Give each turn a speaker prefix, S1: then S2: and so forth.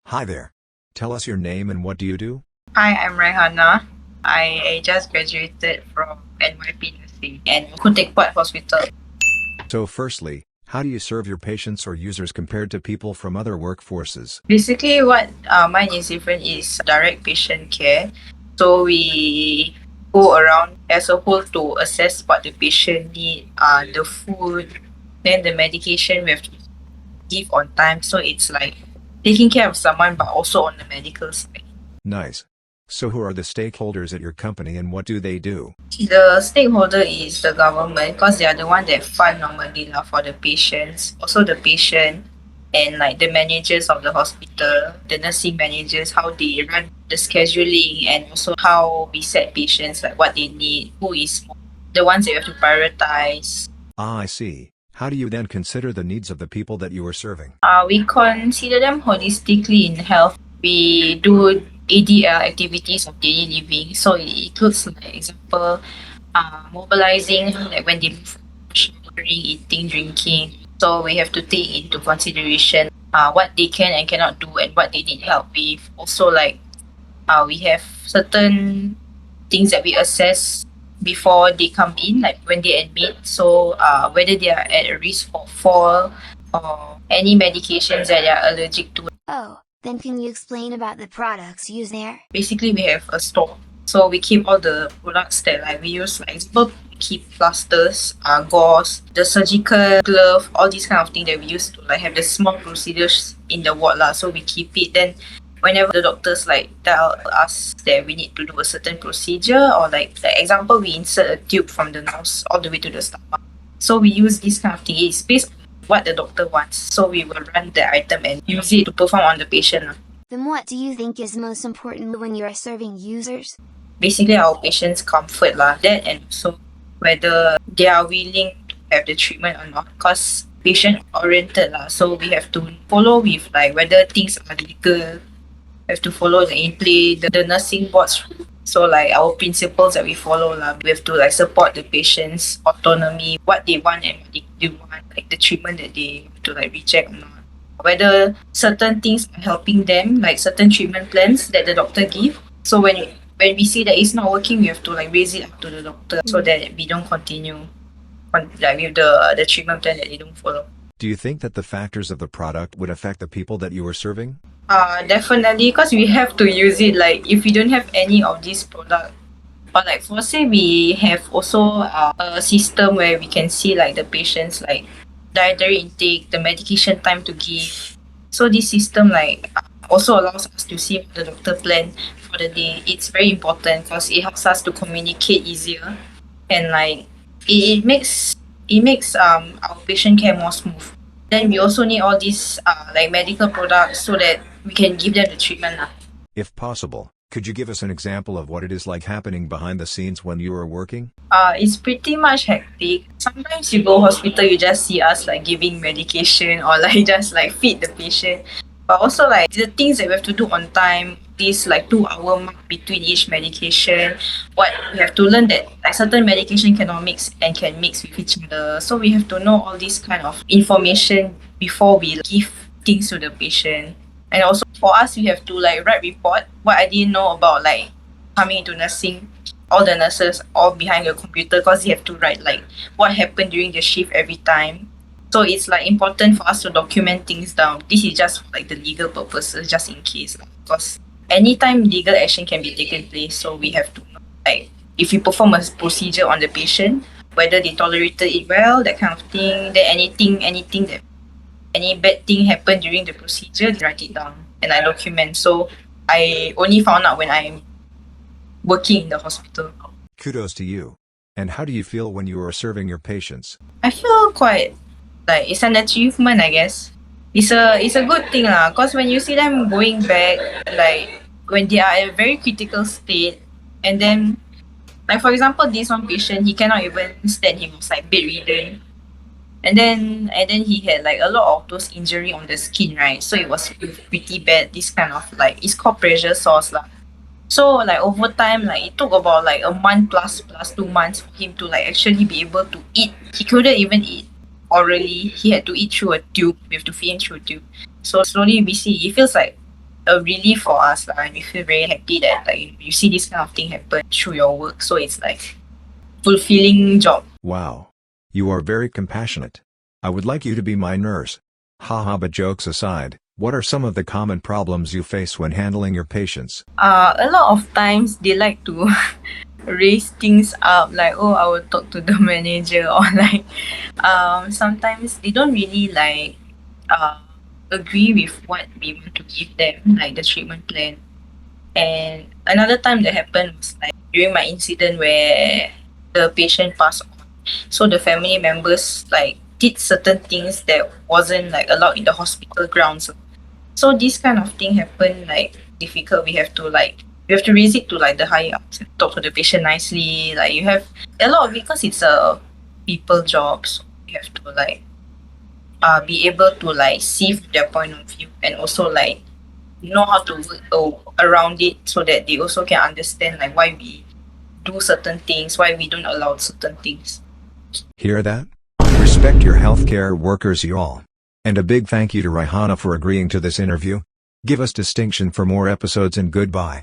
S1: Hi there. Tell us your name and what do you do?
S2: Hi, I'm Raihana. I just graduated from NYP Nursing and Khoo Teck Hospital.
S1: So firstly, how do you serve your patients or users compared to people from other workforces?
S2: Basically, what mine is different is direct patient care. So we go around as a whole to assess what the patient need, the food, then the medication we have to give on time. So it's like taking care of someone, but also on the medical side.
S1: Nice. So who are the stakeholders at your company and what do they do?
S2: The stakeholder is the government because they are the one that fund normally lah for the patients. Also the patient and like the managers of the hospital, the nursing managers, how they run the scheduling and also how we set patients like what they need, who is the ones that you have to prioritize.
S1: Ah, I see. How do you then consider the needs of the people that you are serving?
S2: We consider them holistically in health. We do ADL activities of daily living. So it includes like example mobilizing like when they move showering, eating, drinking. So we have to take into consideration what they can and cannot do and what they need help with. Also like we have certain things that we assess before they come in, like when they admit. So whether they are at a risk for fall or any medications that they are allergic to.
S3: Oh, then can you explain about the products used there?
S2: Basically, we have a store. So we keep all the products that like we use, like example, we keep plasters, gauze, the surgical glove, all these kind of thing that we use to like have the small procedures in the ward lah. So we keep it. Then whenever the doctors like tell us that we need to do a certain procedure or like example, we insert a tube from the nose all the way to the stomach. So we use this kind of thing. It's based on what the doctor wants. So we will run the item and use it to perform on the patient lah.
S3: Then what do you think is most important when you are serving users?
S2: Basically our patients' comfort lah, that and also whether they are willing to have the treatment or not, because patient oriented lah, so we have to follow with like whether things are legal, we have to follow the in play the nursing board's rule. So like our principles that we follow lah, we have to like support the patient's autonomy, what they want and what they do want, like the treatment that they have to like reject or not, whether certain things are helping them, like certain treatment plans that the doctor give. So when we see that it's not working, we have to like raise it up to the doctor so that we don't continue like with the treatment plan that they don't follow.
S1: Do you think that the factors of the product would affect the people that you are serving?
S2: Definitely, because we have to use it. Like if we don't have any of this product, or like for say we have also a system where we can see like the patients like dietary intake, the medication time to give. So this system like also allows us to see what the doctor plan for the day. It's very important because it helps us to communicate easier and like it makes our patient care more smooth. Then we also need all these like medical products so that we can give them the treatment lah.
S1: If possible, could you give us an example of what it is like happening behind the scenes when you are working?
S2: It's pretty much hectic. Sometimes you go hospital, you just see us like giving medication or like just like feed the patient. But also like the things that we have to do on time, this like 2 hour mark between each medication. What we have to learn that like certain medication cannot mix and can mix with each other. So we have to know all this kind of information before we give things to the patient. And also for us, we have to like write report what I didn't know about like coming into nursing. All the nurses all behind the computer because they have to write like what happened during the shift every time. So it's like important for us to document things down. This is just for like the legal purposes, just in case lah. Because anytime legal action can be taken place, so we have to know like if we perform a procedure on the patient, whether they tolerated it well, that kind of thing. Then anything that any bad thing happened during the procedure, they write it down and I document. So I only found out when I'm working in the hospital.
S1: Kudos to you. And how do you feel when you are serving your patients?
S2: I feel quite like it's an achievement, I guess. It's a good thing lah, cause when you see them going back, like when they are at a very critical state, and then like for example, this one patient he cannot even stand, he was like bedridden, and then he had like a lot of those injury on the skin, right? So it was pretty bad. This kind of like it's called pressure sores lah. So like over time, like it took about like a month plus 2 months for him to like actually be able to eat. He couldn't even eat orally. He had to eat through a tube. We have to feed him through a tube. So slowly we see it feels like a relief for us lah, and we feel very happy that like you see this kind of thing happen through your work. So it's like fulfilling job.
S1: Wow. You are very compassionate. I would like you to be my nurse. Haha, but jokes aside, what are some of the common problems you face when handling your patients?
S2: A lot of times they like to raise things up, like, oh, I will talk to the manager, or like sometimes they don't really like agree with what we want to give them, like the treatment plan. And another time that happened was like during my incident where the patient passed on. So the family members like did certain things that wasn't like allowed in the hospital grounds. So this kind of thing happen like difficult. We have to raise it to like the higher ups, talk to the patient nicely. Like you have a lot of it because it's a people job, so you have to like be able to like see from their point of view, and also like know how to work around it so that they also can understand like why we do certain things, why we don't allow certain things.
S1: Hear that? Respect your healthcare workers, you all. And a big thank you to Raihana for agreeing to this interview. Give us distinction for more episodes, and goodbye.